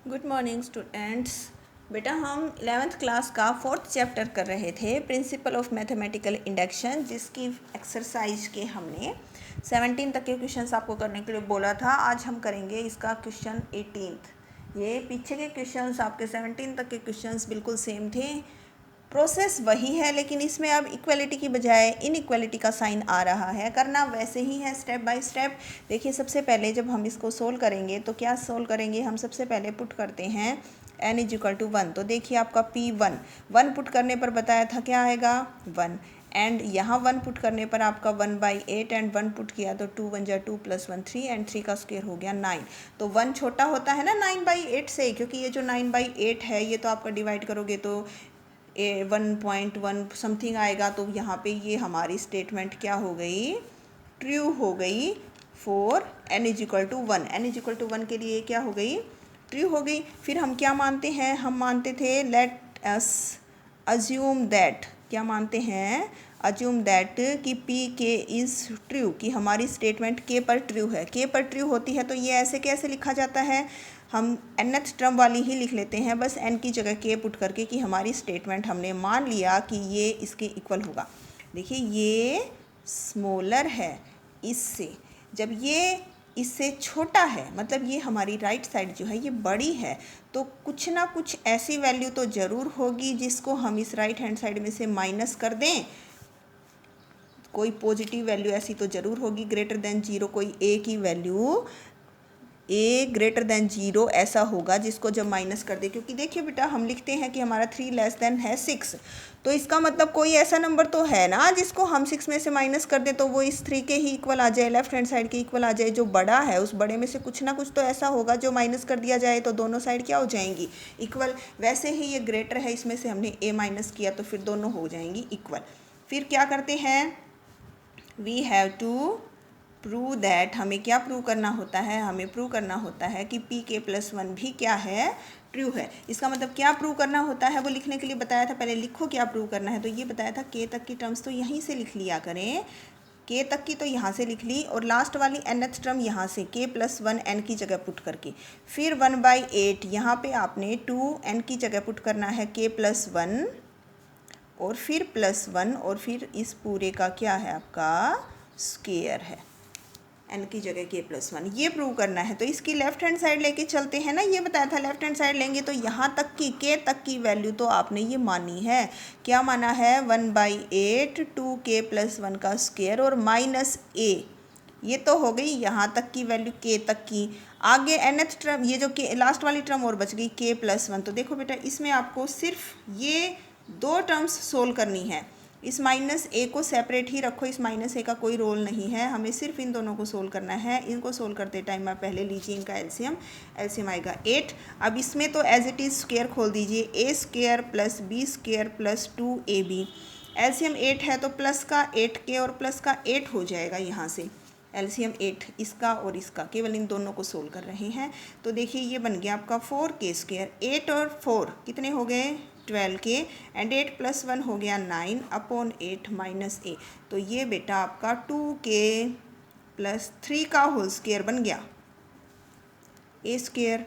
Good morning students. बेटा हम 11th class का 4th चैप्टर कर रहे थे, प्रिंसिपल ऑफ मैथमेटिकल इंडक्शन, जिसकी एक्सरसाइज के हमने 17 तक के क्वेश्चंस आपको करने के लिए बोला था। आज हम करेंगे इसका क्वेश्चन 18th। ये पीछे के क्वेश्चंस आपके 17 तक के क्वेश्चंस बिल्कुल सेम थे, प्रोसेस वही है, लेकिन इसमें अब इक्वलिटी की बजाय इनइक्वलिटी का साइन आ रहा है। करना वैसे ही है, स्टेप बाय स्टेप। देखिए सबसे पहले जब हम इसको सोल्व करेंगे तो क्या सोल्व करेंगे, हम सबसे पहले पुट करते हैं n इज इक्वल टू 1। तो देखिए आपका P1 1 पुट करने पर बताया था क्या आएगा 1, एंड यहाँ 1 पुट करने पर आपका 1/8 एंड 1 पुट किया तो 2 1 जा 2 + 1 3 एंड 3 का स्क्वायर हो गया 9। तो 1 छोटा होता है ना 9/8 से, क्योंकि ये जो 9/8 है ये तो आपका डिवाइड करोगे तो 1.1 समथिंग आएगा। तो यहाँ पे ये हमारी स्टेटमेंट क्या हो गई, ट्रू हो गई for n is equal to 1। n is equal to 1 के लिए क्या हो गई, ट्रू हो गई। फिर हम क्या मानते हैं, हम मानते थे लेट अस अज्यूम दैट, क्या मानते हैं, अज्यूम दैट कि पी के इज़ ट्रू, कि हमारी स्टेटमेंट के पर ट्रू है। के पर ट्रू होती है तो ये ऐसे कैसे लिखा जाता है, हम nth टर्म वाली ही लिख लेते हैं, बस n की जगह के पुट करके, कि हमारी स्टेटमेंट हमने मान लिया कि ये इसके इक्वल होगा। देखिए ये स्मॉलर है इससे, जब ये इससे छोटा है मतलब ये हमारी राइट साइड जो है ये बड़ी है, तो कुछ ना कुछ ऐसी वैल्यू तो ज़रूर होगी जिसको हम इस राइट हैंड साइड में से माइनस कर दें। कोई पॉजिटिव वैल्यू ऐसी तो ज़रूर होगी, ग्रेटर देन 0, कोई ए की वैल्यू ए ग्रेटर देन 0 ऐसा होगा जिसको जब माइनस कर दे। क्योंकि देखिए बेटा हम लिखते हैं कि हमारा 3 लेस देन है 6, तो इसका मतलब कोई ऐसा नंबर तो है ना जिसको हम 6 में से माइनस कर दे तो वो इस 3 के ही इक्वल आ जाए, लेफ्ट हैंड साइड के इक्वल आ जाए। जो बड़ा है उस बड़े में से कुछ ना कुछ तो ऐसा होगा जो माइनस कर दिया जाए तो दोनों साइड क्या हो जाएंगी, इक्वल। वैसे ही ये ग्रेटर है, इसमें से हमने ए माइनस किया तो फिर दोनों हो जाएंगी इक्वल। फिर क्या करते हैं, we have to prove that, हमें क्या प्रूव करना होता है, हमें प्रूव करना होता है कि पी के प्लस 1 भी क्या है, ट्रू है। इसका मतलब क्या प्रूव करना होता है वो लिखने के लिए बताया था, पहले लिखो क्या प्रूव करना है। तो ये बताया था के तक की टर्म्स तो यहीं से लिख लिया करें, के तक की तो यहाँ से लिख ली, और लास्ट वाली nth टर्म यहाँ से के प्लस 1 n की जगह पुट करके, फिर 1/8 यहाँ पे आपने 2 n की जगह पुट करना है के प्लस 1, और फिर प्लस 1, और फिर इस पूरे का क्या है आपका स्क्वायर है, n की जगह के प्लस 1, ये प्रूव करना है। तो इसकी लेफ्ट हैंड साइड लेके चलते हैं ना, ये बताया था लेफ्ट हैंड साइड लेंगे तो यहाँ तक की के तक की वैल्यू तो आपने ये मानी है, क्या माना है 1/8 2k प्लस 1 का स्क्वायर और माइनस a, ये तो हो गई यहाँ तक की वैल्यू के तक की। आगे nth टर्म, ये जो के लास्ट वाली टर्म और बच गई के प्लस 1। तो देखो बेटा इसमें आपको सिर्फ ये दो टर्म्स सोल्व करनी है, इस माइनस ए को सेपरेट ही रखो, इस माइनस ए का कोई रोल नहीं है, हमें सिर्फ इन दोनों को सोल्व करना है। इनको सोल्व करते टाइम आप पहले लीजिए इनका एलसीएम, एलसीएम आएगा 8। अब इसमें तो एज इट इज़ स्क्वायर खोल दीजिए, a square plus b square plus 2ab, LCM 8 है तो प्लस का 8k और प्लस का 8 हो जाएगा यहाँ से, एलसीएम 8 इसका और इसका, केवल इन दोनों को सोल्व कर रहे हैं। तो देखिए ये बन गया आपका 4k स्क्वायर, 8 और 4 कितने हो गए 12k, एंड 8 + 1 हो गया 9/8 माइनस a। तो ये बेटा आपका 2k प्लस 3 का होल स्क्वायर बन गया, a square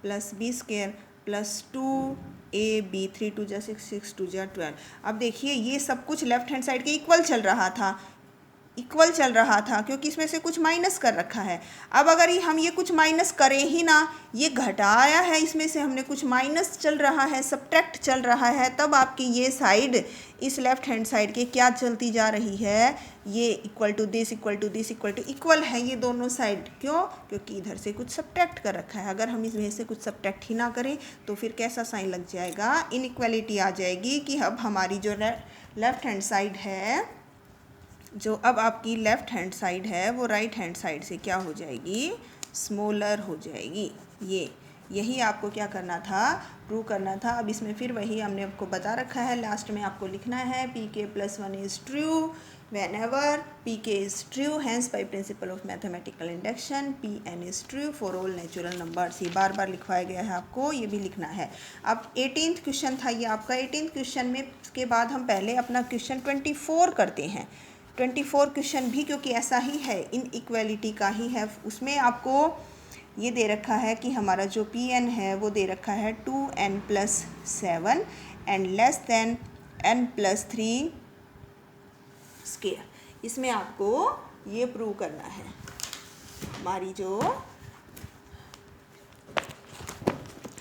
plus b square plus 2ab, 3 2 जा 6 6 2 जा 12। अब देखिए ये सब कुछ लेफ्ट हैंड साइड के इक्वल चल रहा था, इक्वल चल रहा था क्योंकि इसमें से कुछ माइनस कर रखा है। अब अगर हम ये कुछ माइनस करें ही ना, ये घटाया है, इसमें से हमने कुछ माइनस चल रहा है, सब्ट्रैक्ट चल रहा है, तब आपकी ये साइड इस लेफ्ट हैंड साइड के क्या चलती जा रही है, ये equal to this equal to this equal to equal है ये दोनों साइड। क्यों, क्योंकि इधर से कुछ सब्ट्रैक्ट कर रखा है। अगर हम इसमें से कुछ सब्ट्रैक्ट ही ना करें तो फिर कैसा साइन लग जाएगा, इनइक्वालिटी आ जाएगी, कि अब हमारी जो लेफ्ट हैंड साइड है, जो अब आपकी लेफ़्ट हैंड साइड है वो राइट हैंड साइड से क्या हो जाएगी, स्मॉलर हो जाएगी। यही आपको क्या करना था, प्रूव करना था। अब इसमें फिर वही हमने आपको बता रखा है, लास्ट में आपको लिखना है p k plus 1 is true whenever p k is true, hence by principle of mathematical induction p n is true for all natural numbers. ये बार बार लिखवाया गया है, आपको ये भी लिखना है। अब 18th क्वेश्चन था ये आपका। 18th क्वेश्चन में के बाद हम पहले अपना क्वेश्चन 24 करते हैं। 24 क्वेश्चन भी क्योंकि ऐसा ही है, इन इक्वलिटी का ही है, उसमें आपको ये दे रखा है कि हमारा जो Pn है वो दे रखा है 2n+7 and less than n+3 square. इसमें आपको ये प्रूव करना है। हमारी जो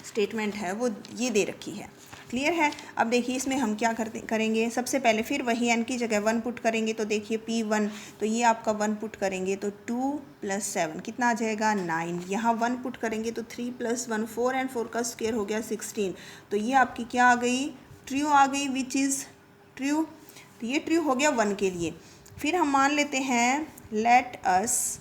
स्टेटमेंट है वो ये दे रखी है। क्लियर है। अब देखिए इसमें हम क्या करेंगे, सबसे पहले फिर वही n की जगह 1 पुट करेंगे, तो देखिए P1, तो ये आपका 1 पुट करेंगे तो 2 + 7 कितना आ जाएगा 9। यहाँ 1 पुट करेंगे तो 3 + 1 4 एंड 4 का स्क्वायर हो गया 16। तो ये आपकी क्या आ गई, ट्रू आ गई, विच इज़ ट्रू। तो ये ट्रू हो गया 1 के लिए। फिर हम मान लेते हैं, लेट अस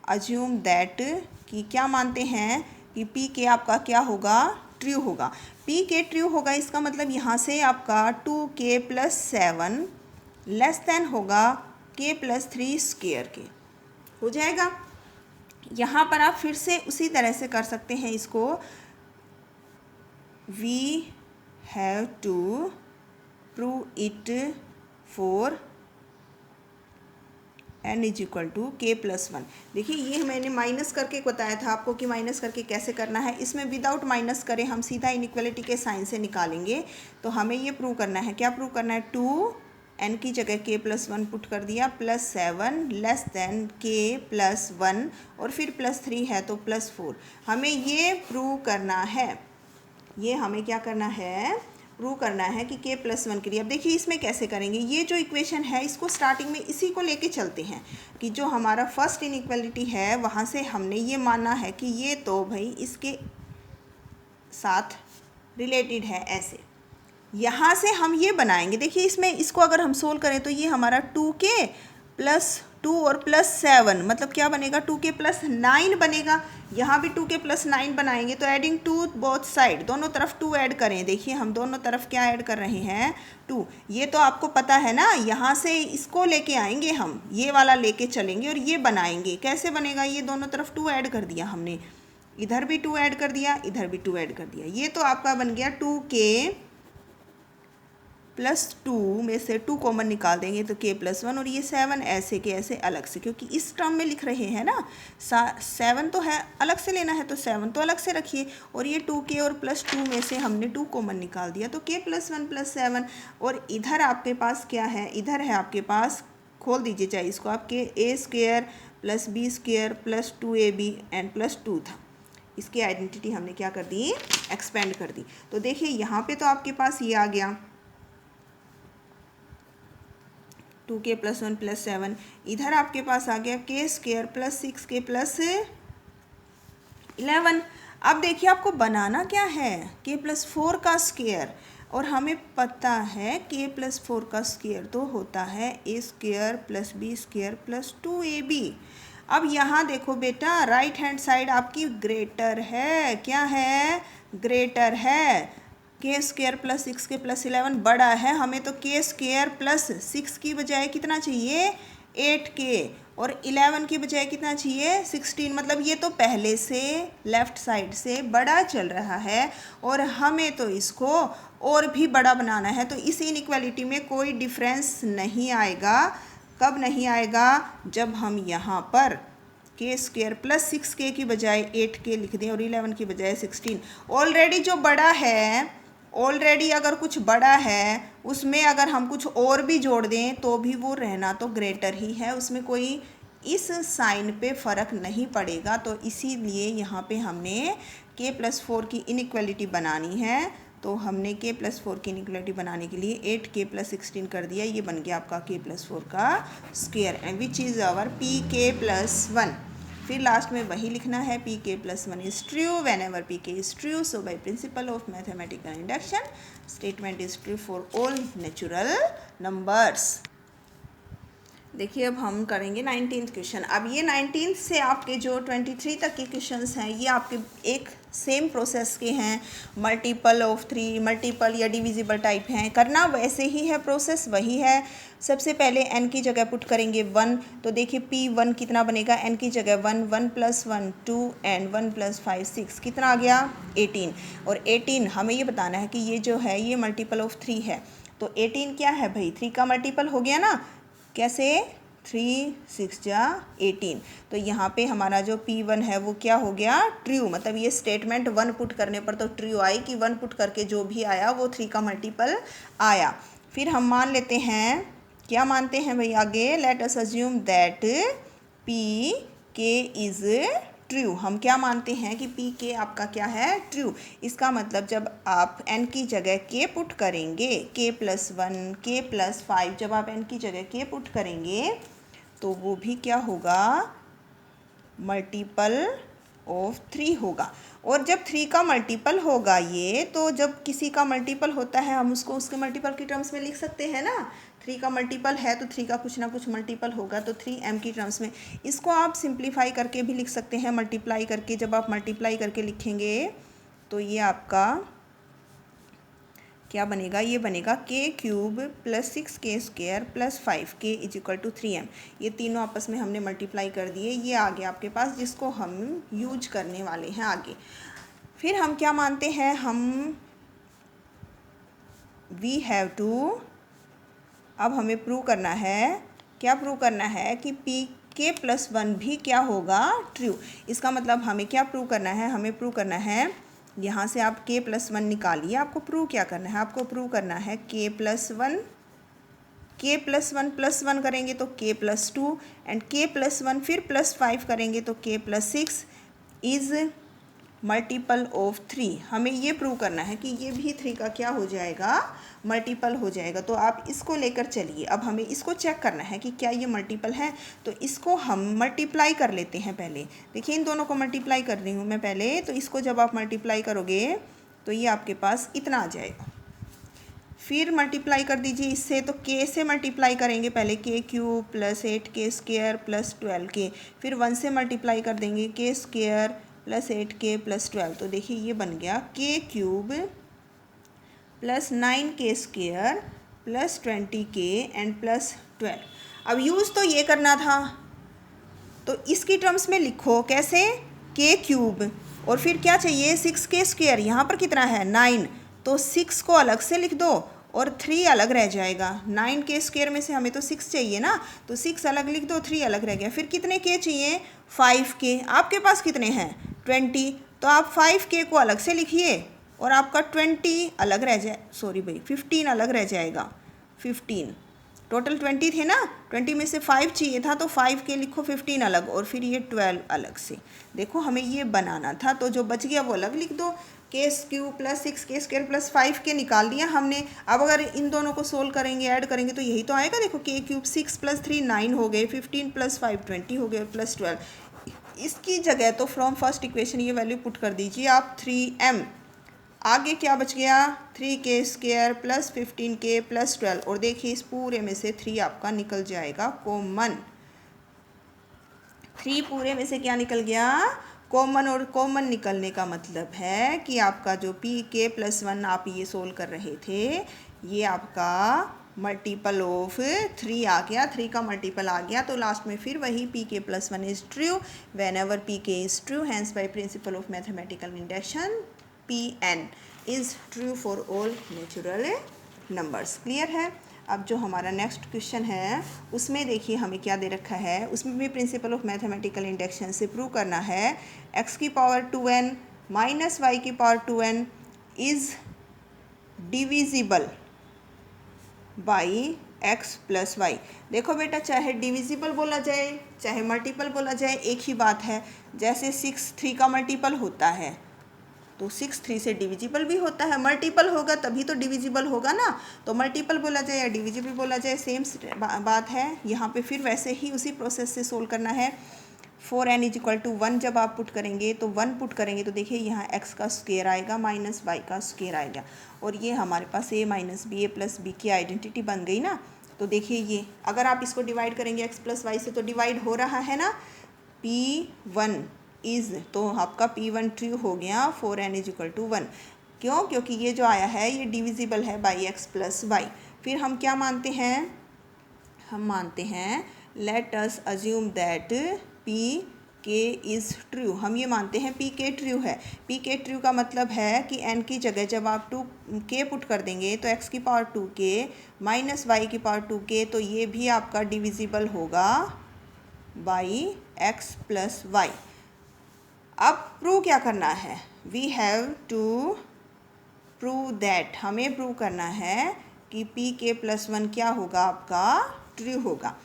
अज्यूम दैट, कि क्या मानते हैं कि पी के आपका क्या होगा, ट्रू होगा। पी के ट्रू होगा, इसका मतलब यहाँ से आपका 2k + 7 लेस देन होगा k + 3 स्क्वायर के, हो जाएगा। यहाँ पर आप फिर से उसी तरह से कर सकते हैं इसको, we have to prove it for n = k + 1। देखिए ये मैंने माइनस करके बताया था आपको कि माइनस करके कैसे करना है। इसमें विदाउट माइनस करें हम सीधा इनइक्वालिटी के साइन से निकालेंगे। तो हमें ये प्रूव करना है, क्या प्रूव करना है, 2n की जगह k + 1 पुट कर दिया, +7 लेस देन k + 1 और फिर +3 है तो +4। हमें ये प्रूव करना है, ये हमें क्या करना है, प्रूव करना है कि k + 1 के लिए। अब देखिए इसमें कैसे करेंगे, ये जो इक्वेशन है इसको स्टार्टिंग में इसी को लेके चलते हैं कि जो हमारा फर्स्ट इनइक्वालिटी है वहाँ से हमने ये माना है कि ये तो भाई इसके साथ रिलेटेड है। ऐसे यहाँ से हम ये बनाएंगे। देखिए इसमें इसको अगर हम सोल्व करें तो ये हमारा 2k + 2 और +7 मतलब क्या बनेगा, 2k + 9 बनेगा। यहाँ भी 2k + 9 बनाएंगे तो एडिंग टू बोथ साइड, दोनों तरफ 2 ऐड करें। देखिए हम दोनों तरफ क्या ऐड कर रहे हैं, 2। ये तो आपको पता है ना, यहाँ से इसको लेके आएंगे हम, ये वाला लेके चलेंगे और ये बनाएंगे। कैसे बनेगा, ये दोनों तरफ 2 ऐड कर दिया हमने, इधर भी 2 ऐड कर दिया, इधर भी 2 ऐड कर दिया। ये तो आपका बन गया 2k + 2 में से 2 कॉमन निकाल देंगे तो k + 1 और ये 7 ऐसे के ऐसे अलग से, क्योंकि इस टर्म में लिख रहे हैं ना, 7 तो है अलग से लेना है तो 7 तो अलग से रखिए, और ये 2k और +2 में से हमने 2 कॉमन निकाल दिया तो k + 1 + 7। और इधर आपके पास क्या है, इधर है आपके पास, खोल दीजिए चाहे इसको, आपके a² + b² + 2ab एंड +2 था। इसकी आइडेंटिटी हमने क्या कर दी, एक्सपेंड कर दी। तो देखिए यहाँ पे तो आपके पास ये आ गया 2k + 1 + 7, इधर आपके पास आ गया k² + 6k + 11। अब देखिए आपको बनाना क्या है, k + 4 का स्क्वायर, और हमें पता है k + 4 का स्क्वायर तो होता है a² + b² + 2ab। अब यहाँ देखो बेटा, राइट हैंड साइड आपकी ग्रेटर है, क्या है, ग्रेटर है। k² + 6k + 11 बड़ा है, हमें तो k² + 6 की बजाय कितना चाहिए, 8k, और 11 की बजाय कितना चाहिए, 16। मतलब ये तो पहले से लेफ़्ट साइड से बड़ा चल रहा है और हमें तो इसको और भी बड़ा बनाना है। तो इस इनइक्वालिटी में कोई डिफरेंस नहीं आएगा। कब नहीं आएगा, जब हम यहाँ पर k² + 6k की बजाय 8k लिख दें और 11 की बजाय 16। ऑलरेडी जो बड़ा है, ऑलरेडी अगर कुछ बड़ा है उसमें अगर हम कुछ और भी जोड़ दें तो भी वो रहना तो ग्रेटर ही है, उसमें कोई इस साइन पे फ़र्क नहीं पड़ेगा। तो इसीलिए यहाँ पे हमने k + 4 की इनइक्वालिटी बनानी है। तो हमने k + 4 की इनइक्वालिटी बनाने के लिए 8k + 16 कर दिया, ये बन गया आपका k + 4 का square, and which is our pk + 1। फिर लास्ट में वही लिखना है, pk + 1 is true whenever pk is true, so by principle of mathematical induction statement is true for all natural numbers। देखिए अब हम करेंगे 19th क्वेश्चन। अब ये 19th से आपके जो 23 तक के क्वेश्चंस हैं ये आपके एक सेम प्रोसेस के हैं, मल्टीपल ऑफ 3, मल्टीपल या डिविजिबल टाइप हैं। करना वैसे ही है, प्रोसेस वही है। सबसे पहले n की जगह पुट करेंगे 1, तो देखिए p1 कितना बनेगा, n की जगह 1, 1 + 1 2 एंड 1 + 5 6, कितना आ गया 18। और 18 हमें ये बताना है कि ये जो है ये मल्टीपल ऑफ 3 है। तो 18 क्या है भाई, 3 का मल्टीपल हो गया ना, कैसे, 3 6 जा 18। तो यहाँ पे हमारा जो P1 है वो क्या हो गया, ट्रू। मतलब ये स्टेटमेंट 1 पुट करने पर तो ट्रू आई कि 1 पुट करके जो भी आया वो 3 का मल्टीपल आया। फिर हम मान लेते हैं, क्या मानते हैं भाई आगे, late us assume that P k is true. हम क्या मानते हैं कि पी के आपका क्या है, ट्रू। इसका मतलब जब आप n की जगह k पुट करेंगे, k+1 k+5, जब आप n की जगह k पुट करेंगे तो वो भी क्या होगा, मल्टीपल ऑफ 3 होगा। और जब 3 का मल्टीपल होगा ये, तो जब किसी का मल्टीपल होता है हम उसको उसके मल्टीपल की टर्म्स में लिख सकते हैं ना। 3 का मल्टीपल है तो 3 का कुछ ना कुछ मल्टीपल होगा, तो 3m की टर्म्स में। इसको आप सिंप्लीफाई करके भी लिख सकते हैं, मल्टीप्लाई करके। जब आप मल्टीप्लाई करके लिखेंगे तो ये आपका क्या बनेगा, ये बनेगा k³ + 6k² + 5k = 3m। ये तीनों आपस में हमने मल्टीप्लाई कर दिए, ये आ गया आपके पास, जिसको हम यूज करने वाले हैं आगे। फिर हम क्या मानते हैं, हम वी हैव टू, अब हमें प्रूव करना है, क्या प्रूव करना है कि pk+1 भी क्या होगा, ट्रू। इसका मतलब हमें क्या प्रूव करना है, हमें प्रूव करना है, यहाँ से आप k+1 निकालिए। आपको प्रूव क्या करना है, आपको प्रूव करना है k+1 +1 करेंगे तो k+2 एंड k+1 फिर +5 करेंगे तो k+6 इज़ मल्टीपल ऑफ 3। हमें ये प्रूव करना है कि ये भी 3 का क्या हो जाएगा, मल्टीपल हो जाएगा। तो आप इसको लेकर चलिए। अब हमें इसको चेक करना है कि क्या ये मल्टीपल है, तो इसको हम मल्टीप्लाई कर लेते हैं पहले। देखिए इन दोनों को मल्टीप्लाई कर रही हूँ मैं पहले। तो इसको जब आप मल्टीप्लाई करोगे तो ये आपके पास इतना आ जाएगा। फिर मल्टीप्लाई कर दीजिए इससे, तो k से मल्टीप्लाई करेंगे पहले, k³ + 8k² + 12k। फिर 1 से मल्टीप्लाई कर देंगे, k² + 8k + 12। तो देखिए ये बन गया k³ + 9k² + 20k एंड +12। अब यूज़ तो ये करना था, तो इसकी टर्म्स में लिखो कैसे, k³ और फिर क्या चाहिए 6k²। यहाँ पर कितना है 9, तो 6 को अलग से लिख दो और 3 अलग रह जाएगा। 9k² में से हमें तो 6 चाहिए ना, तो 6 अलग लिख दो, 3 अलग रह गया। फिर कितने k चाहिए, 5k। आपके पास कितने हैं 20, तो आप 5k को अलग से लिखिए और आपका 20 अलग रह जाए, सॉरी भाई 15 अलग रह जाएगा। 15 टोटल 20 थे ना, 20 में से 5 चाहिए था, तो 5 के लिखो 15 अलग और फिर ये 12 अलग से। देखो हमें ये बनाना था, तो जो बच गया वो अलग लिख दो। k³ + 6k² + 5k निकाल दिया हमने। अब अगर इन दोनों को सोल्व करेंगे, ऐड करेंगे तो यही तो आएगा। देखो k³ 6 + 3 9 हो गए, 15 + 5 20 हो गए, +12। इसकी जगह तो फ्रॉम फर्स्ट इक्वेशन ये वैल्यू पुट कर दीजिए आप 3m। आगे क्या बच गया, 3k² + 15k + 12। और देखिए इस पूरे में से 3 आपका निकल जाएगा कॉमन। 3 पूरे में से क्या निकल गया, कॉमन। और कॉमन निकलने का मतलब है कि आपका जो pk+1 आप ये सोल्व कर रहे थे, ये आपका मल्टीपल ऑफ 3 आ गया, 3 का मल्टीपल आ गया। तो लास्ट में फिर वही pk+1 is true whenever pk is true, hence by principle of mathematical induction Pn is true for all natural numbers. Clear है। अब जो हमारा नेक्स्ट क्वेश्चन है उसमें देखिए हमें क्या दे रखा है, उसमें भी प्रिंसिपल ऑफ मैथमेटिकल इंडक्शन से प्रूव करना है x⁴2n - y⁴2n is divisible by x + y। देखो बेटा, चाहे डिविजिबल बोला जाए चाहे मल्टीपल बोला जाए एक ही बात है। जैसे 6 3 का मल्टीपल होता है तो 6 3 से डिविजिबल भी होता है। मल्टीपल होगा तभी तो डिविजिबल होगा ना। तो मल्टीपल बोला जाए या डिविजिबल बोला जाए सेम बात है। यहाँ पे फिर वैसे ही उसी प्रोसेस से सोल्व करना है। 4n = 1 जब आप पुट करेंगे तो 1 पुट करेंगे तो देखिए यहाँ x का स्क्वायर आएगा माइनस y का स्क्वायर आएगा। और ये हमारे पास a - b a + b की आइडेंटिटी बन गई ना। तो देखिए ये अगर आप इसको डिवाइड करेंगे x + y से तो डिवाइड हो रहा है ना। p1 इज़, तो आपका p1 ट्रू हो गया। 4n = 1। क्यों, क्योंकि ये जो आया है ये डिविजिबल है बाई x + y। फिर हम क्या मानते हैं, हम मानते हैं late us assume that p के इज़ ट्रू, हम ये मानते हैं पी के ट्रू है। पी के ट्रू का मतलब है कि एन की जगह जब आप 2k पुट कर देंगे तो x की पावर 2k माइनस वाई की पावर 2k, तो ये भी आपका डिविजिबल होगा बाई x प्लस वाई। अब प्रूव क्या करना है, we have to prove that, हमें प्रूव करना है कि पी के प्लस वन क्या होगा, आपका ट्रू होगा।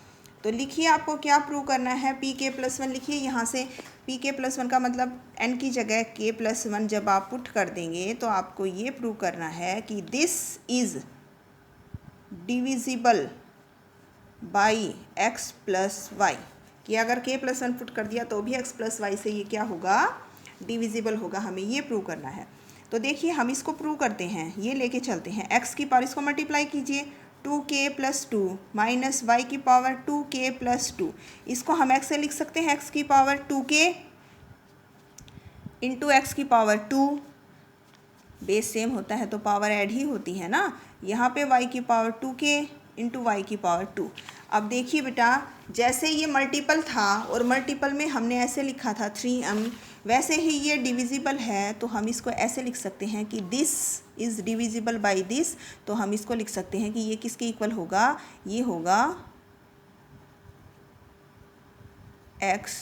तो लिखिए आपको क्या प्रूव करना है, पी के प्लस वन लिखिए यहाँ से। पी के प्लस वन का मतलब एन की जगह के प्लस वन जब आप पुट कर देंगे तो आपको ये प्रूव करना है कि this is divisible by x plus y, कि अगर के प्लस वन पुट कर दिया तो भी एक्स प्लस वाई से ये क्या होगा, डिविजिबल होगा। हमें ये प्रूव करना है। तो देखिए हम इसको प्रूव करते हैं, ये लेके चलते हैं एक्स की पावर, इसको मल्टीप्लाई कीजिए 2k प्लस 2 माइनस वाई की पावर 2k प्लस 2, इसको हम एक्स से लिख सकते हैं एक्स की पावर 2k इंटू एक्स की पावर 2, बेस सेम होता है तो पावर ऐड ही होती है ना। यहाँ पे y की पावर 2k इंटू वाई की पावर 2। अब देखिए बेटा, जैसे ये मल्टीपल था और मल्टीपल में हमने ऐसे लिखा था 3m, वैसे ही ये डिविजिबल है तो हम इसको ऐसे लिख सकते हैं कि this is divisible by this. तो हम इसको लिख सकते हैं कि ये किसके इक्वल होगा, ये होगा x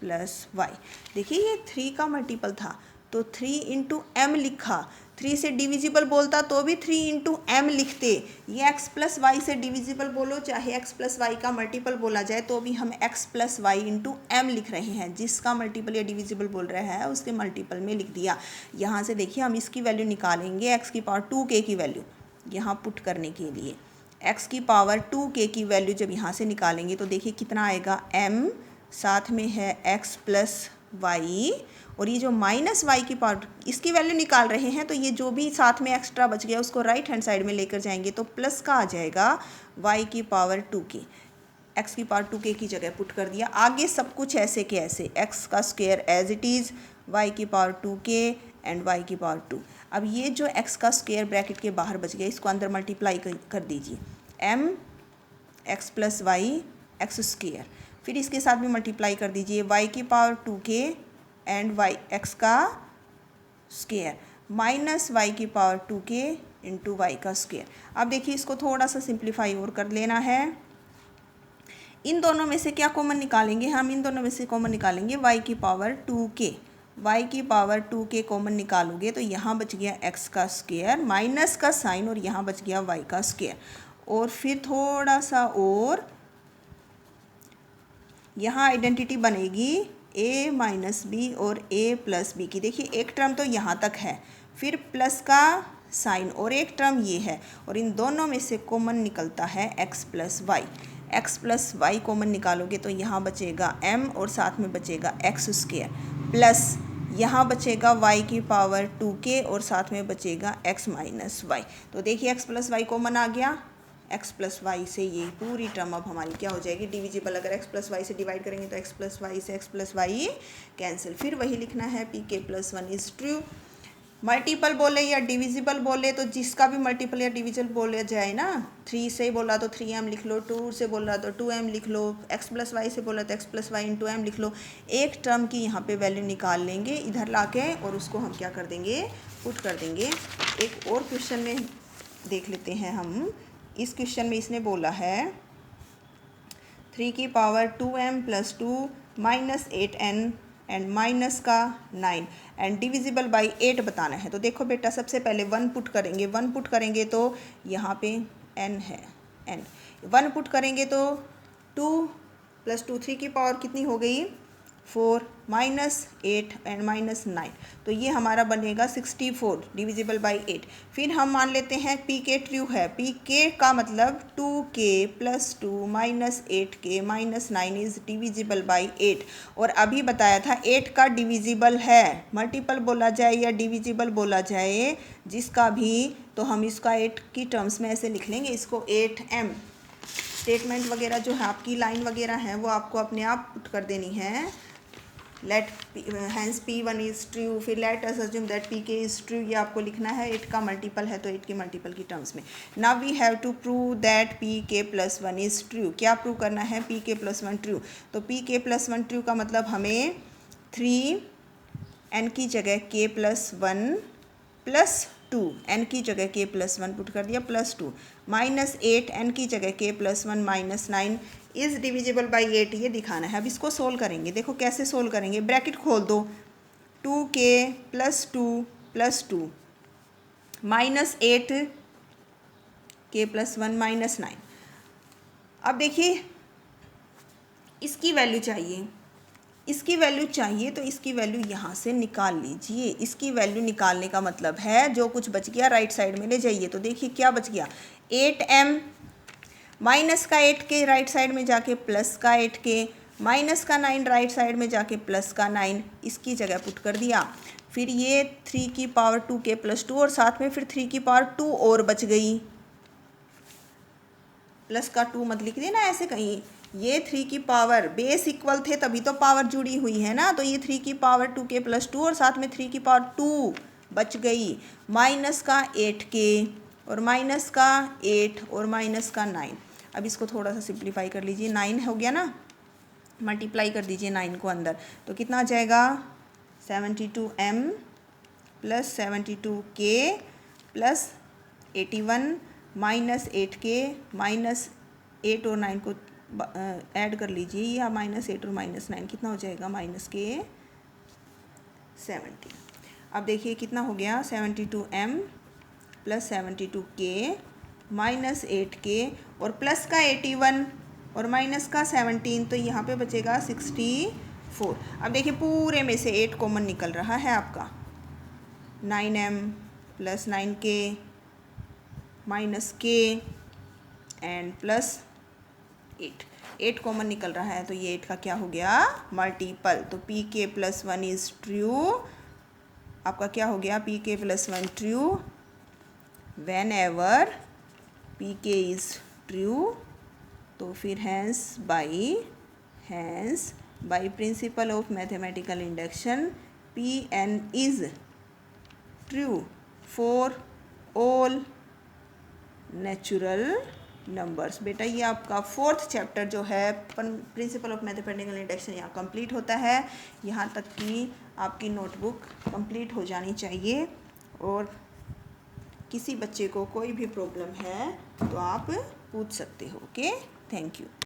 प्लस वाई। देखिए ये 3 का मल्टीपल था तो 3 इंटू एम लिखा, 3 से डिविजिबल बोलता तो भी 3 इंटू एम लिखते। ये x प्लस वाई से डिविजिबल बोलो चाहे x प्लस वाई का मल्टीपल बोला जाए तो भी हम x plus y into m लिख रहे हैं। जिसका मल्टीपल या डिविजिबल बोल रहा है उसके मल्टीपल में लिख दिया। यहाँ से देखिए हम इसकी वैल्यू निकालेंगे, x की पावर 2k की वैल्यू यहाँ पुट करने के लिए। x की पावर 2k की वैल्यू जब यहाँ से निकालेंगे तो देखिए कितना आएगा, m साथ में है x प्लस वाई, और ये जो माइनस वाई की पावर इसकी वैल्यू निकाल रहे हैं तो ये जो भी साथ में एक्स्ट्रा बच गया उसको राइट हैंड साइड में लेकर जाएंगे तो प्लस का आ जाएगा y की पावर 2k, x की पावर 2k की जगह पुट कर दिया। आगे सब कुछ ऐसे के ऐसे, x का square as it is, y की पावर 2k एंड y की पावर 2। अब ये जो x का स्क्वायर ब्रैकेट के बाहर बच गया इसको अंदर मल्टीप्लाई कर दीजिए, m x plus y x square, फिर इसके साथ भी मल्टीप्लाई कर दीजिए y की power 2k and y x का स्क्वायर माइनस वाई की पावर 2k इंटू वाई का स्क्वायर। अब देखिए इसको थोड़ा सा सिंप्लीफाई और कर लेना है। इन दोनों में से क्या कॉमन निकालेंगे, हम इन दोनों में से कॉमन निकालेंगे y की पावर 2k, y की पावर 2k कॉमन निकालोगे तो यहाँ बच गया x का स्क्वायर माइनस का साइन और यहाँ बच गया y का स्क्वायर, और फिर थोड़ा सा और यहाँ आइडेंटिटी बनेगी a माइनस बी और a प्लस बी की। देखिए एक टर्म तो यहाँ तक है, फिर प्लस का साइन और एक टर्म ये है, और इन दोनों में से कॉमन निकलता है x plus y. x plus y common निकालोगे तो यहाँ बचेगा m और साथ में बचेगा x स्क्वायर, प्लस यहाँ बचेगा y की पावर 2k और साथ में बचेगा x माइनस वाई। तो देखिए x प्लस वाई कॉमन आ गया, x प्लस वाई से ये पूरी टर्म अब हमारी क्या हो जाएगी, डिविजिबल। अगर x प्लस वाई से डिवाइड करेंगे तो x प्लस वाई से x प्लस वाई कैंसिल। फिर वही लिखना है p k plus one is true. Multiple बोले या डिविजिबल बोले तो जिसका भी मल्टीपल या डिविजिबल बोला जाए ना, 3 से बोला तो 3m लिख लो, 2 से बोला तो 2m लिख लो, x प्लस वाई से बोला तो x plus y into m लिख लो। एक टर्म की यहाँ पे वैल्यू निकाल लेंगे इधर लाके और उसको हम क्या कर देंगे, पुट कर देंगे। एक और क्वेश्चन में देख लेते हैं हम। इस क्वेश्चन में इसने बोला है 3 की power 2m plus 2 minus 8n and minus का 9 एंड डिविजिबल बाई 8 बताना है। तो देखो बेटा सबसे पहले 1 पुट करेंगे, 1 पुट करेंगे तो यहाँ पे n है, n 1 पुट करेंगे तो 2 प्लस 2 3 की पावर कितनी हो गई 4 माइनस 8 एंड माइनस 9, तो ये हमारा बनेगा 64 डिविजिबल बाई 8। फिर हम मान लेते हैं पी के ट्रू है, पी के का मतलब 2k plus 2 minus 8k minus 9 is divisible by 8। और अभी बताया था 8 का डिविजिबल है, मल्टीपल बोला जाए या डिविजिबल बोला जाए जिसका भी, तो हम इसका 8 की टर्म्स में ऐसे लिख लेंगे इसको 8m। स्टेटमेंट वगैरह जो है आपकी लाइन वगैरह हैं वो आपको अपने आप पुट कर देनी है। Let hence P1 is true, फिर let us assume that PK is true, ये आपको लिखना है 8 का मल्टीपल है तो 8 के मल्टीपल की टर्म्स में। Now we have to prove that PK+1 is true. क्या प्रूव करना है? PK+1 true. तो PK+1 ट्रू का मतलब हमें 3 n की जगह K+1 +2, n की जगह K+1 पुट कर दिया +2, -8 n की जगह K+1 -9 इज़ डिविजिबल बाई 8, ये दिखाना है। अब इसको सोल्व करेंगे, देखो कैसे सोल्व करेंगे। ब्रैकेट खोल दो, 2k + 2 + 2 -8 K+1 -9। अब देखिए इसकी वैल्यू चाहिए, इसकी वैल्यू चाहिए तो इसकी वैल्यू यहाँ से निकाल लीजिए। इसकी वैल्यू निकालने का मतलब है जो कुछ बच गया राइट साइड में ले जाइए। तो देखिए क्या बच गया, 8m, माइनस का 8k राइट साइड में जाके प्लस का 8k, माइनस का 9 राइट साइड में जाके प्लस का 9, इसकी जगह पुट कर दिया। फिर ये 3 की पावर 2k + 2 और साथ में फिर 3 की पावर 2 और बच गई, प्लस का 2 मत लिख देना ऐसे कहीं। ये 3 की पावर, बेस इक्वल थे तभी तो पावर जुड़ी हुई है ना, तो ये 3 की पावर 2k + 2 और साथ में 3 की पावर 2 बच गई, माइनस का 8k और माइनस का 8 और माइनस का 9। अब इसको थोड़ा सा सिंप्लीफाई कर लीजिए, 9 हो गया ना, मल्टीप्लाई कर दीजिए 9 को अंदर, तो कितना आ जाएगा 72m + 72k + 81 -8k -8 और 9 को ऐड कर लीजिए, या -8 और -9 कितना हो जाएगा -k 70। अब देखिए कितना हो गया, 72m + 72k -8k और प्लस का 81 और माइनस का 17, तो यहाँ पे बचेगा 64। अब देखिए पूरे में से 8 कॉमन निकल रहा है आपका, 9m + 9k -k and +8 common निकल रहा है, तो ये 8 का क्या हो गया, मल्टीपल। तो PK+1 इज़ ट्रू, आपका क्या हो गया, PK+1 true whenever PK is true. तो फिर hence by principle of mathematical induction Pn is true for all natural numbers. बेटा ये आपका 4th चैप्टर जो है प्रिंसिपल ऑफ मैथमेटिकल इंडक्शन यहाँ कंप्लीट होता है। यहाँ तक कि आपकी नोटबुक कंप्लीट हो जानी चाहिए, और किसी बच्चे को कोई भी प्रॉब्लम है तो आप पूछ सकते हो। Okay, thank you.